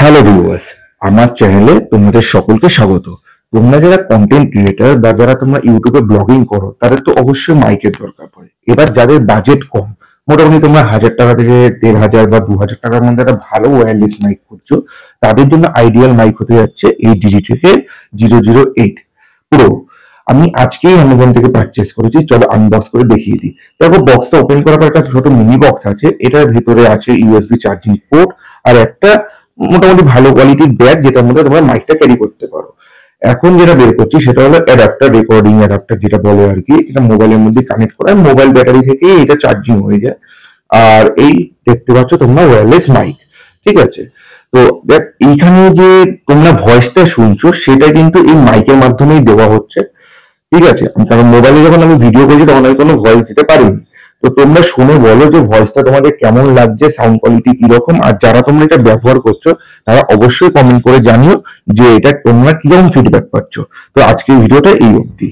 Hello viewers, আমার চ্যানেলে তোমাদের সকলকে স্বাগত। তোমরা যারা কন্টেন্ট ক্রিয়েটার বা যারা তোমরা ইউটিউবে ব্লগিং করো তাদের তো অবশ্যই মাইকের দরকার পড়ে। এবার যাদের বাজেট কম, মোটামুটি তোমরা 1000 টাকা থেকে 1500 বা 2000 টাকার মধ্যে একটা ভালো ওয়্যারলেস মাইক খুঁজছো, তাদের জন্য আইডিয়াল মাইক হতে যাচ্ছে এই ডিজিটেকের 008 প্রো। আমি আজকেই অ্যামাজন থেকে পারচেস করেছি, চলো আনবক্স করে দেখিয়ে দিই। দেখো, বক্সটা ওপেন করার পর একটা ছোট মিনি বক্স আছে, এটার ভিতরে আছে ইউএসবি চার্জিং পোর্ট আর একটা মোটামুটি ভালো কোয়ালিটির ব্যাগ, যেটার মধ্যে তোমরা মাইকটা ক্যারি করতে পারো। এখন যেটা বের করছি সেটা হলো অ্যাডাপ্টার, রেকর্ডিং অ্যাডাপ্টার যেটা বলে আর কি। এটা মোবাইলের মধ্যে কানেক্ট করা, মোবাইল ব্যাটারি থেকে এটা চার্জিং হয়ে যায়। আর এই দেখতে পাচ্ছ তোমরা ওয়্যারলেস মাইক, ঠিক আছে। তো দেখ, এইখানে যে তোমরা ভয়েসটা শুনছো সেটা কিন্তু এই মাইকের মাধ্যমেই দেওয়া হচ্ছে, ঠিক আছে। কারণ মোবাইলে যখন আমি ভিডিও করছি তখন আমি কোনো ভয়েস দিতে পারিনি। তো তোমরা শুনে বলো যে ভয়েসটা তোমাদের কেমন লাগছে, সাউন্ড কোয়ালিটি কিরকম। আর যারা তোমরা এটা ব্যবহার করছো তারা অবশ্যই কমেন্ট করে জানিও যে এটা তোমরা কিরকম ফিডব্যাক পাচ্ছ। তো আজকের ভিডিওটা এই অবধি।